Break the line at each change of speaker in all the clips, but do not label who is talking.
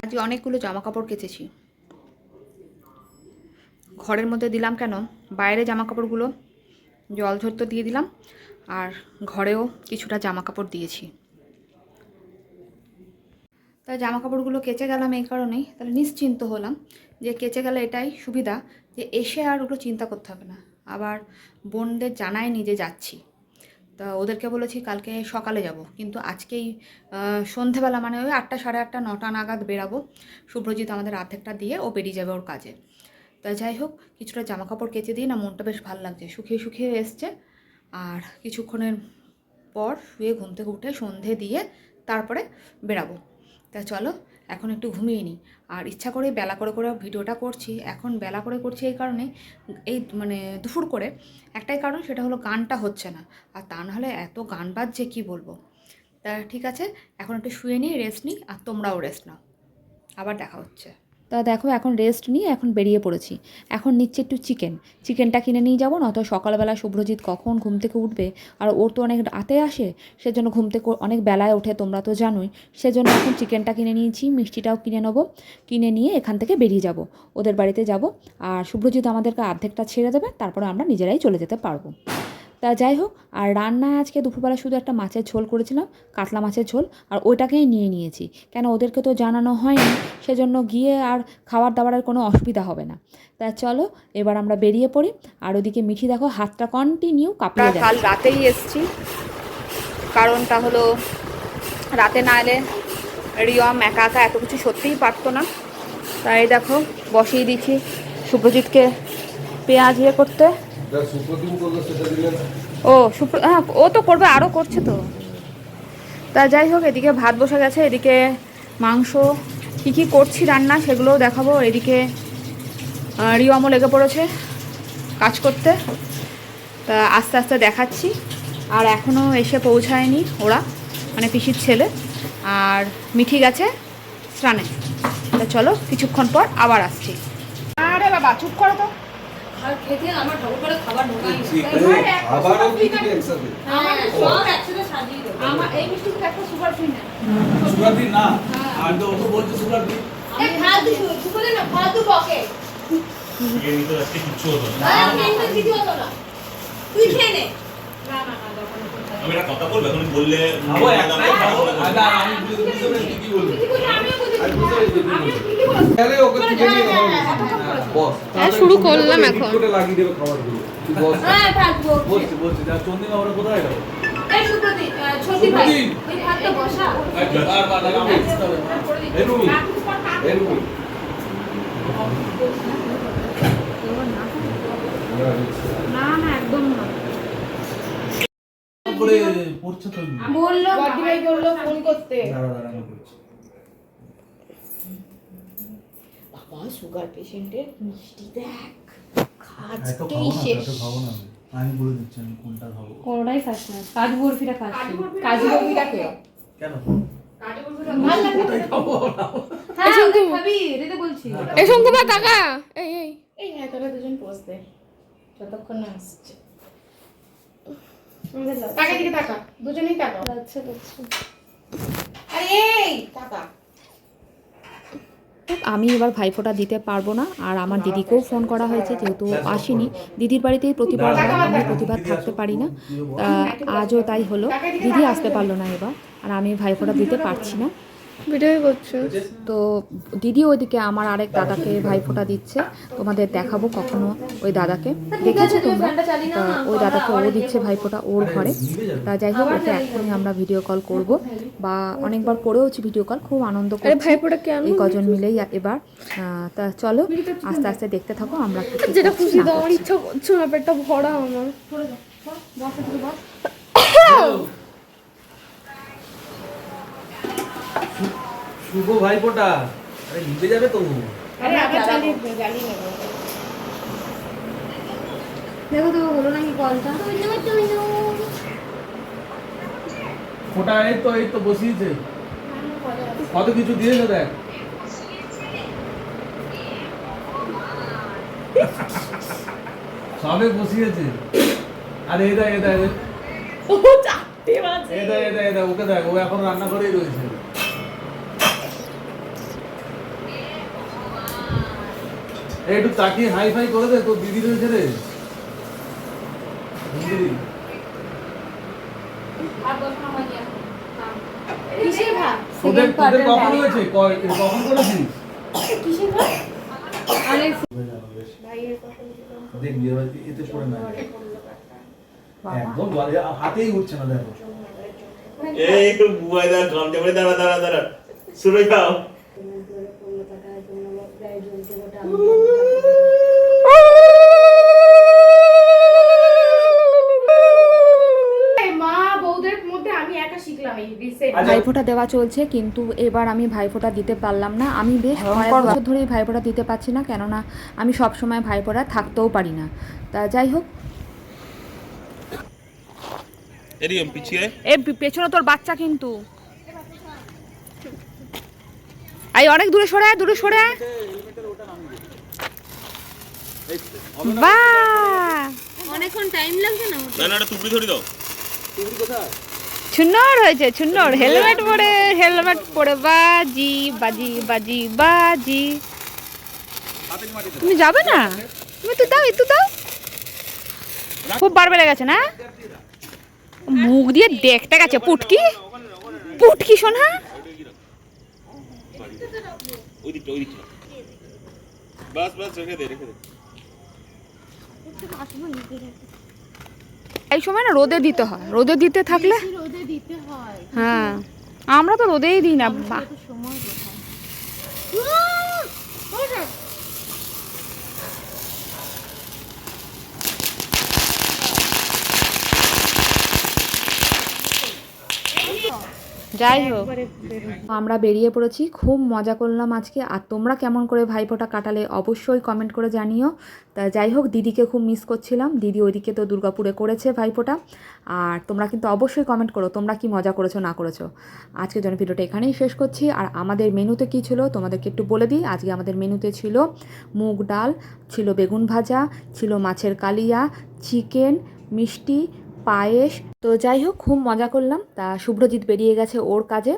আজকে অনেকগুলো জামা কাপড় কেচেছি। ঘরের মধ্যে দিলাম কেন, বাইরে জামা কাপড়গুলো জল ঝরতে দিয়ে দিলাম, আর ঘরেও কিছুটা জামা কাপড় দিয়েছি। তাই জামা কাপড়গুলো কেচে গেলাম এই কারণেই, তাহলে নিশ্চিন্ত হলাম যে কেচে গেলে এটাই সুবিধা যে এসে আর ওগুলো চিন্তা করতে হবে না। আবার বোনদের জানায়নি যে যাচ্ছি, তা ওদেরকে বলেছি কালকে সকালে যাব, কিন্তু আজকেই সন্ধেবেলা মানে ওই 8টা, সাড়ে 8টা, 9টা নাগাদ বেরাবো। শুভ্রজিৎ আমাদের অর্ধেকটা দিয়ে ও বেরিয়ে যাবে ওর কাজে। তা যাই হোক, কিছুটা জামা কাপড় কেচে দিয়ে না মনটা বেশ ভালো লাগছে, শুকিয়ে শুকিয়ে এসছে। আর কিছুক্ষণের পর শুয়ে ঘুম থেকে উঠে সন্ধে দিয়ে তারপরে বেরাবো। তা চলো এখন একটু ঘুমিয়ে নিই। আর ইচ্ছা করে বেলা করে করে ভিডিওটা করছি, এখন বেলা করে করছি এই কারণে, এই মানে দুপুর করে, একটাই কারণ, সেটা হলো গানটা হচ্ছে না। আর তা নাহলে এত গান বাজছে কি বলবো। তা ঠিক আছে, এখন একটু শুয়ে নিই, রেস্ট নিই, আর তোমরাও রেস্ট নাও, আবার দেখা হচ্ছে। তা দেখো এখন রেস্ট নিয়ে এখন বেরিয়ে পড়েছি। এখন নিচ্ছে একটু চিকেনটা কিনে নিয়ে যাবো, নয়তো সকালবেলা শুভ্রজিৎ কখন ঘুম থেকে উঠবে, আর ওর তো অনেক রাতে আসে, সেজন্য ঘুম থেকে অনেক বেলায় ওঠে, তোমরা তো জানোই। সেজন্য এখন চিকেনটা কিনে নিয়েছি, মিষ্টিটাও কিনে নেবো, কিনে নিয়ে এখান থেকে বেরিয়ে যাব, ওদের বাড়িতে যাব। আর শুভ্রজিৎ আমাদেরকে অর্ধেকটা ছেড়ে দেবে, তারপরে আমরা নিজেরাই চলে যেতে পারবো। তা যাই হোক, আর রান্নায় আজকে দুপুরবেলা শুধু একটা মাছের ঝোল করেছিলাম, কাতলা মাছের ঝোল, আর ওইটাকেই নিয়ে নিয়েছি, কেন ওদেরকে তো জানানো হয়নি, সেজন্য গিয়ে আর খাবার দাবারের কোনো অসুবিধা হবে না। তা চলো এবার আমরা বেরিয়ে পড়ি। আর ওদিকে মিঠি দেখো হাতটা কন্টিনিউ কাঁপিয়ে যায়। কাল রাতেই এসছি, কারণটা হলো রাতে না এলে রিয়ম একা একা এত কিছু সত্যিই পারতো না। তাই দেখো বসিয়ে দিচ্ছি শুভ্রজিৎকে পেঁয়াজ ইয়ে করতে। ও হ্যাঁ, ও তো করবে, আরও করছে তো। তা যাই হোক, এদিকে ভাত বসে গেছে, এদিকে মাংস কী কী করছি রান্না সেগুলোও দেখাবো। এদিকে রিয়মও লেগে পড়েছে কাজ করতে, তা আস্তে আস্তে দেখাচ্ছি। আর এখনও এসে পৌঁছায়নি ওরা, মানে পিসির ছেলে আর মিঠি গেছে স্নানে। তা চলো কিছুক্ষণ পর আবার আসছি। আরে বাবা চুপ করো তো, খেতে আমার ঠাকুর করে খাবার ঢোকাই আবারও কি কি একসাথে সব একসাথে সাজিয়ে দাও। আমার এই মিষ্টিতে একটা সুগার ফ্রি না, সুগার ফ্রি না, আর তো ও বলছে সুগার ফ্রি। এ ফালতু সুগার না, ফালতু বকে। এই তো আজকে কিছু হলো না, আমি তো কিছু হলো না, তুই খেয়ে নে। না না না, যখন আমি একটা কথা বলবো, এখন বললে খাবো একটাই খাবো। আদা আমি বুঝতে পারছি কি বলবো, আমিও বুঝতে পারছি। তাহলে ওকে থেকে নিয়ে বস শুরু করলাম, এখন কোটে লাগিয়ে দেবে খাবারগুলো। তুই বস। হ্যাঁ থাকবো, বলছি যা চন্দিমা ওরা কোথায় গেল? এই সুপ্রদীপ ছোটি ভাই ওই ভাতটা বসা আর বাদ আমি বুঝতে হবে। এই রুমি না না একদম না করে পড়ছে তো, বললো বডি ভাই বললো ফোন করতে। দাঁড়া আমি করছি। বাবা সুগার পেশেন্টের মিষ্টি দেখ খাচ্ছেই শেষ। খাবো না আমি বলে দিচ্ছি আমি কোনটা খাবো। কোনটাই খাস না, কাজু বরফিটা খাস। কাজু বরফিটা খেও কেন? কাজু বরফিটা ভালো লাগে খাবো না। হ্যাঁ খাবি রে তো বলছি। এই শঙ্কুমা টাকা এই হ্যাঁ তোরা দুজন পোজ দে যতক্ষণ না আসছে। টাকা দিকে টাকা, দুজনেই টাকা। আচ্ছা আচ্ছা, আরে এই টাকা। আমি এবার ভাইফোঁটা দিতে পারবো না, আর আমার দিদিকেও ফোন করা হয়েছে, যেহেতু আসেনি, দিদির বাড়িতেই প্রতিবার আমি প্রতিবার থাকতে পারি না, আজও তাই হলো, দিদি আসতে পারলো না এবার, আর আমি ভাইফোঁটা দিতে পারছি না। ভিডিও করছো তো দিদি ওইদিকে আমার আরেক দাদাকে ভাইফোঁটা দিচ্ছে, তোমাদের দেখাবো কখনো ওই দাদাকে, দেখেছো তোমরা, ওই দাদাকে ও দিচ্ছে ভাইফোঁটা ওর ঘরে। তা যাই হোক, ওকে এখনই আমরা ভিডিও কল করব, বা অনেকবার করেওছি ভিডিও কল, খুব আনন্দ করছি এই কজন মিলেই এবার। তা চলো আস্তে আস্তে দেখতে থাকো আমরা যেটা খুশি দাও, আমার ইচ্ছা করছে না, পেটটা ভরা আমার।
শুভ ভাইফোঁটা, আরে নিতে যাবে তো?
আরে আবার চালিয়ে নেব। দেখো তো হলো নাকি কলটা।
ফোঁটা এই তো বসিয়েছে, কত কিছু দিয়েছে দেখ। সবে বসিয়েছে, আরে এদা এটা ওকে দেখ, ও এখন রান্না করেই রয়েছে। এই একটু তাকিয়ে হাই ফাই করে দে, তোর দিদি রয়েছে রে। দিদি
কিসের ভাত?
তোদের তোদের কখন হয়েছে, কখন করেছিস?
কিসের ভাত? অনেক
দেখবি এবার এতে পড়ে না, একদম হাতেই উঠছে না। দেখো
এই বুয়াই দা গামছা পরে দাঁড়া দাঁড়া দাঁড়া শুরু যাও।
মা বউদের মধ্যে আমি একা শিখলাম এই রিসেন্ট।
ভাইফোঁটা দেওয়া চলছে, কিন্তু এবার আমি ভাইফোঁটা দিতে পারলাম না। আমি বেশ কয়েক বছর ধরেই ভাইফোঁটা দিতে পারছি না, কেননা আমি সব সময় ভাইফোঁটা থাকতেও পারি না। তা যাই হোক,
এরিয়ম পিছিয়ে
পেছনে তোর বাচ্চা কিন্তু এই অনেক দূরে সরে আয়, দূরে সরে আয়। বাহ,
অনেকক্ষণ টাইম লাগছে না?
না না টুকরি ধরে দাও।
সুন্দর হয়েছে, সুন্দর। হেলমেট পরে বাজি বাজি বাজি বাজি। তুমি যাবে না? তুমি তো দাও, একটু দাও। খুব বার বেড়ে গেছে না? মুখ দিয়ে দেখতে গেছে পুটকি, পুটকি শোনা।
ওই দিকটা ওই দিকটা বাস বাস রেখে দে রেখে দে।
এই সময় না রোদে দিতে হয়, রোদে দিতে থাকলে
রোদে দিতে হয়।
হ্যাঁ, আমরা তো রোদেই দিই না।
সময়
যাই হোক, আমরা বেরিয়ে পড়েছি, খুব মজা করলাম আজকে। আর তোমরা কেমন করে ভাইফোঁটা কাটালে অবশ্যই কমেন্ট করে জানিও। তা যাই হোক, দিদিকে খুব মিস করছিলাম। দিদি ওইদিকে তো দুর্গাপুরে করেছে ভাইফোঁটা। আর তোমরা কিন্তু অবশ্যই কমেন্ট করো তোমরা কি মজা করেছো না করেছো। আজকের জন্য ভিডিওটা এখানেই শেষ করছি। আর আমাদের মেনুতে কী ছিল তোমাদেরকে একটু বলে দিই। আজকে আমাদের মেনুতে ছিল মুগ ডাল, ছিল বেগুন ভাজা, ছিল মাছের কালিয়া, চিকেন, মিষ্টি, পায়েস। তো যাই হোক, খুব মজা করলাম। তা শুভ্রজিৎ বেরিয়ে গেছে ওর কাজে,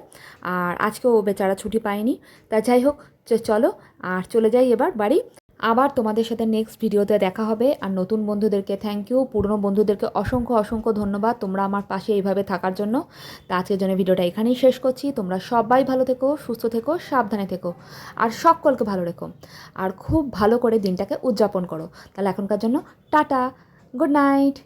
আর আজকেও ও বেচারা ছুটি পায়নি। তা যাই হোক, চলো আর চলে যাই এবার বাড়ি। আবার তোমাদের সাথে নেক্সট ভিডিওতে দেখা হবে। আর নতুন বন্ধুদেরকে থ্যাংক ইউ, পুরনো বন্ধুদেরকে অসংখ্য অসংখ্য ধন্যবাদ তোমরা আমার পাশে এইভাবে থাকার জন্য। তা আজকের জন্য ভিডিওটা এখানেই শেষ করছি। তোমরা সবাই ভালো থেকো, সুস্থ থেকো, সাবধানে থেকো, আর সকলকে ভালো রেখো। আর খুব ভালো করে দিনটাকে উদযাপন করো। তাহলে এখনকার জন্য টাটা, গুড নাইট।